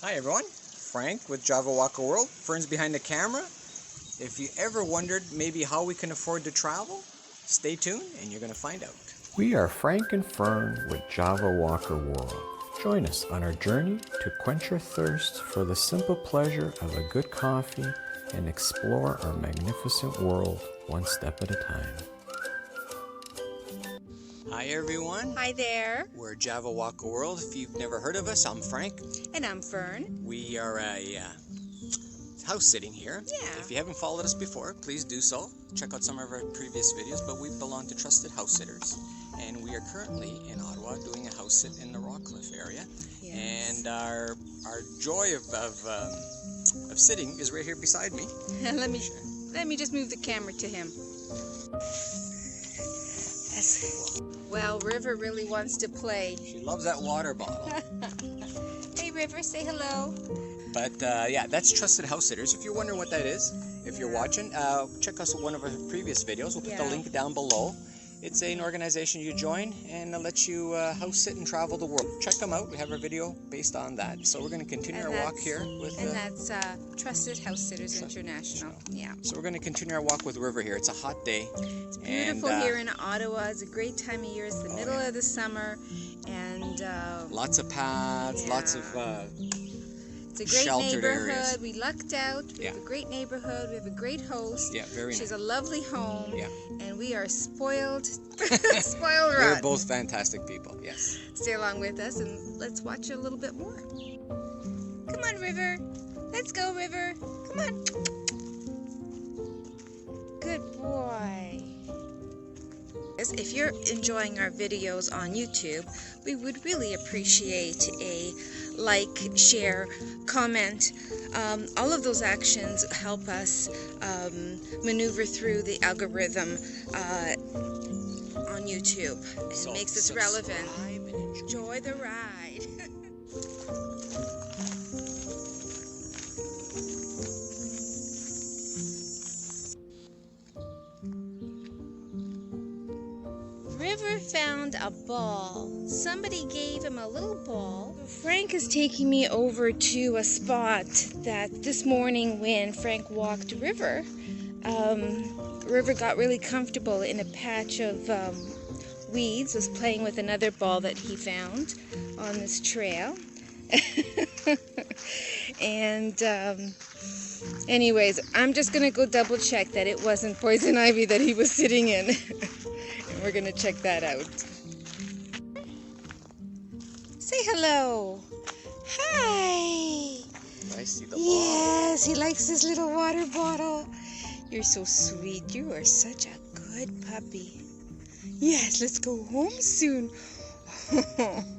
Hi everyone, Frank with JavaWalkerWorld. Fern's behind the camera. If you ever wondered maybe how we can afford to travel, stay tuned and you're going to find out. We are Frank and Fern with JavaWalkerWorld. Join us on our journey to quench your thirst for the simple pleasure of a good coffee and explore our magnificent world one step at a time. Hi everyone. Hi there. We're JavaWalkerWorld. If you've never heard of us, I'm Frank. And I'm Fern. We are a house sitting here. Yeah. If you haven't followed us before, please do so. Check out some of our previous videos, but we belong to Trusted Housesitters. And we are currently in Ottawa doing a house sit in the Rockcliffe area. Yes. And our joy of sitting is right here beside me. Let me just move the camera to him. Well, River really wants to play. She loves that water bottle. Hey River, say hello. But yeah, that's Trusted Housesitters. If you're wondering what that is, if you're watching, check us out one of our previous videos. We'll put the link down below. It's an organization you join and it lets you house sit and travel the world. Check them out. We have a video based on that. So we're going to continue our walk here with. And that's Trusted Housesitters International. Yeah. So we're going to continue our walk with River here. It's a hot day. It's beautiful here in Ottawa. It's a great time of year. It's the middle of the summer, and lots of paths, lots of. It's a great neighborhood. Areas. We lucked out. We have a great neighborhood. We have a great host. Yeah, very nice. She's a lovely home. Yeah. And we are spoiled. Spoiled rotten. We're both fantastic people, yes. Stay along with us and let's watch a little bit more. Come on, River. Let's go, River. Come on. Good boy. If you're enjoying our videos on YouTube, we would really appreciate a like, share, comment. All of those actions help us maneuver through the algorithm on YouTube. It makes us relevant. Enjoy the ride. River found a ball. Somebody gave him a little ball. Frank is taking me over to a spot that this morning when Frank walked River, River got really comfortable in a patch of weeds, was playing with another ball that he found on this trail. And anyways, I'm just going to go double check that it wasn't poison ivy that he was sitting in. We're going to check that out. Say hello. Hi. I see the bottle. Yes, he likes this little water bottle. You're so sweet. You are such a good puppy. Yes, let's go home soon.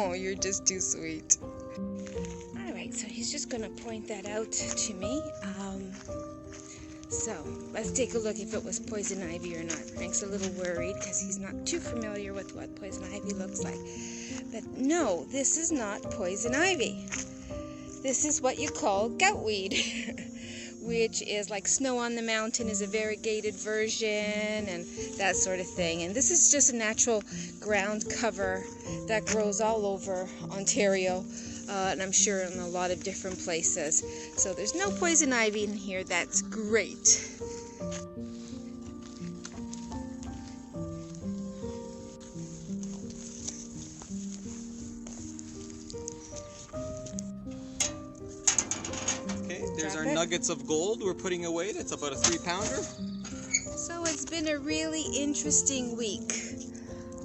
Oh, you're just too sweet. All right, so he's just going to point that out to me. So, let's take a look if it was poison ivy or not. Frank's a little worried because he's not too familiar with what poison ivy looks like. But no, this is not poison ivy. This is what you call goutweed, which is like Snow on the Mountain is a variegated version and that sort of thing. And this is just a natural ground cover that grows all over Ontario. And I'm sure in a lot of different places. So there's no poison ivy in here. That's great. Okay, there's our nuggets of gold we're putting away. That's about a 3-pounder. So it's been a really interesting week.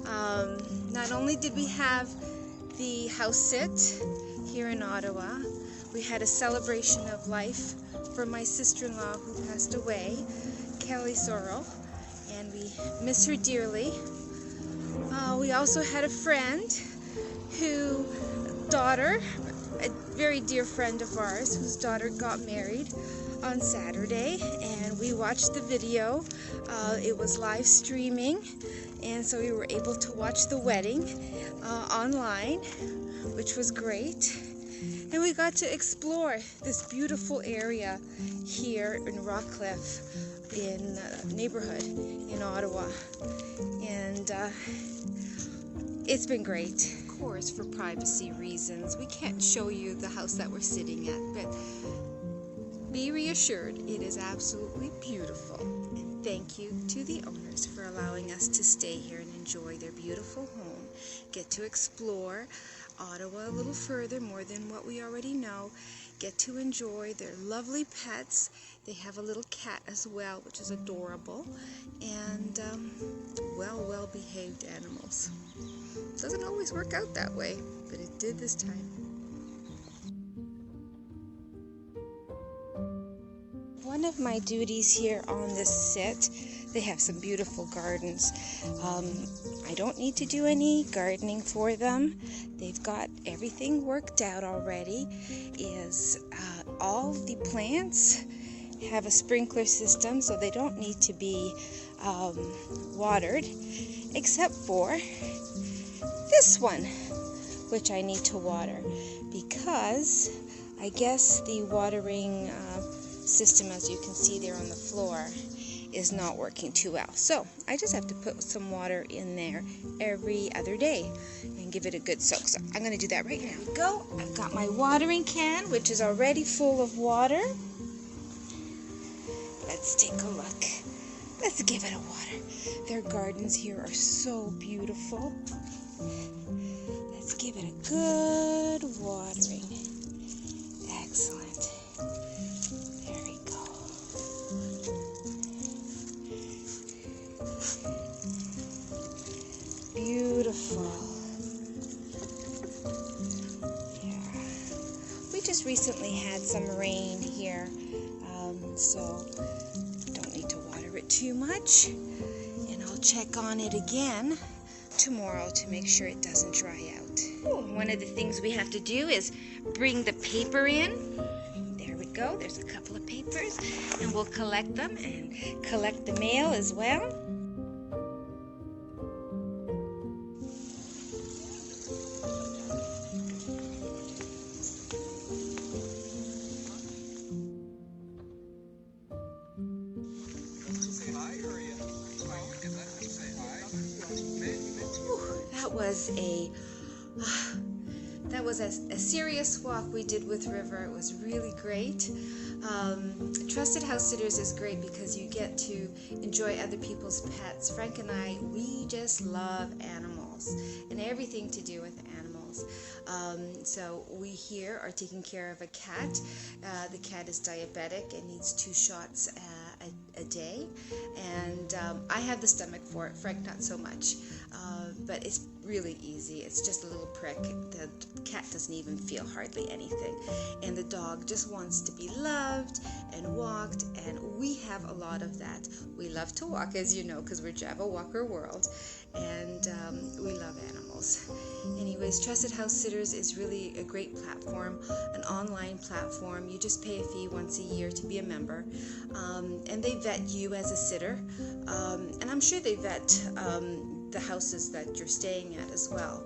Not only did we have the house sit here in Ottawa, we had a celebration of life for my sister-in-law who passed away, Kelly Sorrell, and we miss her dearly. We also had a friend whose daughter, a very dear friend of ours, whose daughter got married on Saturday, and we watched the video. It was live streaming, and so we were able to watch the wedding online, which was great. And we got to explore this beautiful area here in Rockcliffe, in neighborhood in Ottawa. And it's been great. course, for privacy reasons, we can't show you the house that we're sitting at, but be reassured, it is absolutely beautiful. And thank you to the owners for allowing us to stay here and enjoy their beautiful home, get to explore Ottawa a little further, more than what we already know, get to enjoy their lovely pets. They have a little cat as well, which is adorable, and well-behaved animals. Doesn't always work out that way, but it did this time. One of my duties here on this sit, they have some beautiful gardens. I don't need to do any gardening for them. They've got everything worked out already. All the plants have a sprinkler system, so they don't need to be watered, except for this one, which I need to water, because I guess the watering system, as you can see there on the floor, is not working too well. So I just have to put some water in there every other day and give it a good soak. So I'm going to do that right now. Here we go. I've got my watering can, which is already full of water. Let's take a look. Let's give it a water. Their gardens here are so beautiful. Let's give it a good watering. Excellent. There we go. Beautiful. Yeah. We just recently had some rain here, so don't need to water it too much. And I'll check on it again tomorrow to make sure it doesn't dry out. One of the things we have to do is bring the paper in. There we go. There's a couple of papers, and we'll collect them and collect the mail as well. That was a serious walk we did with River. It was really great. Trusted House Sitters is great because you get to enjoy other people's pets. Frank and I, we just love animals and everything to do with animals. So we here are taking care of a cat. The cat is diabetic and needs 2 shots a day, and I have the stomach for it. Frank not so much, but it's really easy. It's just a little prick. The cat doesn't even feel hardly anything, and the dog just wants to be loved and walked, and we have a lot of that. We love to walk, as you know, because we're JavaWalkerWorld, and we love animals. Anyways, Trusted House Sitters is really a great platform, an online platform. You just pay a fee once a year to be a member, and they vet you as a sitter, and I'm sure they vet the houses that you're staying at as well,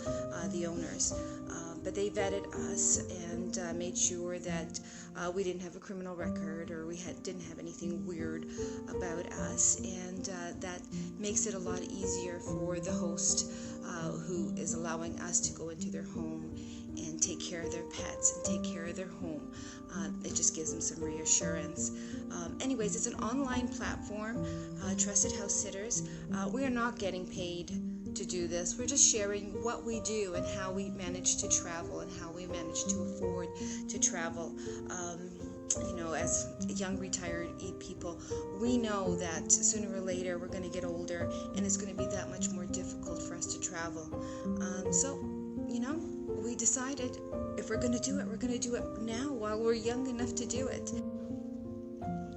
the owners. But they vetted us and made sure that we didn't have a criminal record, or we didn't have anything weird about us, and that makes it a lot easier for the host who is allowing us to go into their home and take care of their pets and take care of their home. It just gives them some reassurance. Anyways, it's an online platform, Trusted House Sitters. We are not getting paid to do this. We're just sharing what we do and how we manage to travel and how we manage to afford to travel. You know, as young retired people, we know that sooner or later we're going to get older and it's going to be that much more difficult for us to travel. So, you know, we decided if we're going to do it, we're going to do it now while we're young enough to do it.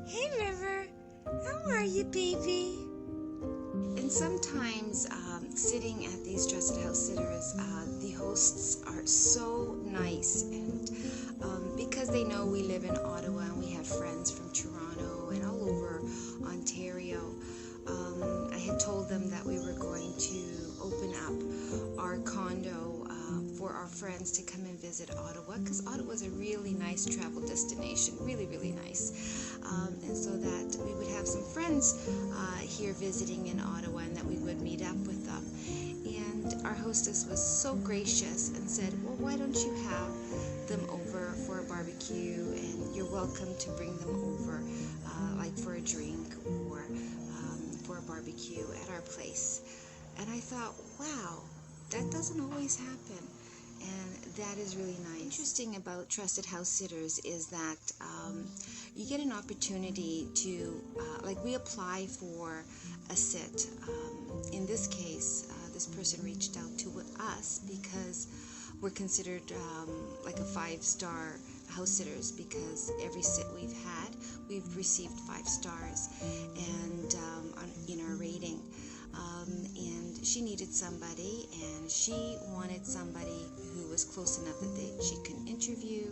Hey, River. How are you, baby? And sometimes sitting at these Trusted House Sitters, the hosts are so nice, and because they know we live in Ottawa and we have friends from Toronto and all over Ontario, I had told them that we were going to open up our condo for our friends to come and visit Ottawa, because Ottawa is a really nice travel destination, really, really nice. and so that we would have some friends here visiting in Ottawa, and that we would meet up with them. And our hostess was so gracious and said, well, why don't you have them over for a barbecue, and you're welcome to bring them over like for a drink or for a barbecue at our place. And I thought, wow, that doesn't always happen, and that is really nice. Interesting about Trusted House Sitters is that you get an opportunity to, like we apply for a sit. In this case, this person reached out to us because we're considered like a 5-star house sitters, because every sit we've had, we've received 5 stars, and in our rating. And she needed somebody, and she wanted somebody who was close enough that she can interview.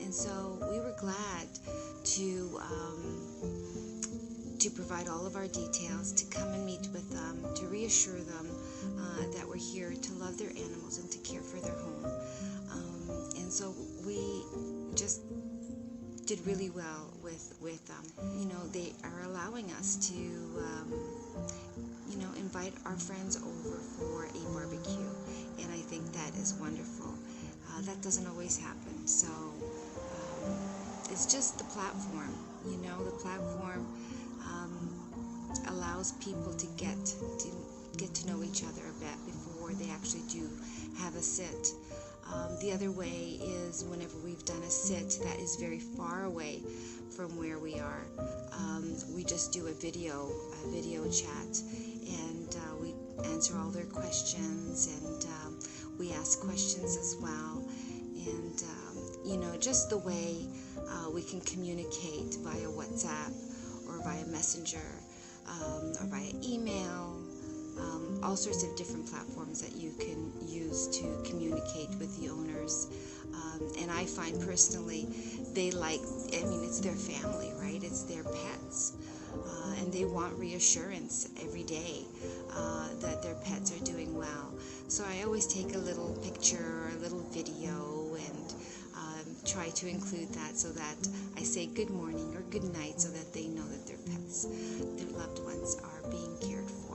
And so we were glad to provide all of our details, to come and meet with them, to reassure them that we're here to love their animals and to care for their home. And so we just did really well with them. You know, they are allowing us to invite our friends over for a barbecue, and I think that is wonderful. That doesn't always happen, so it's just the platform. The platform allows people to get to know each other a bit before they actually do have a sit. The other way is whenever we've done a sit that is very far away from where we are, we just do a video chat, and we answer all their questions, and we ask questions as well, and just the way we can communicate via WhatsApp or via Messenger or via email. All sorts of different platforms that you can use to communicate with the owners. And I find personally it's their family, right? It's their pets. And they want reassurance every day that their pets are doing well. So I always take a little picture or a little video and try to include that, so that I say good morning or good night, so that they know that their pets, their loved ones, are being cared for.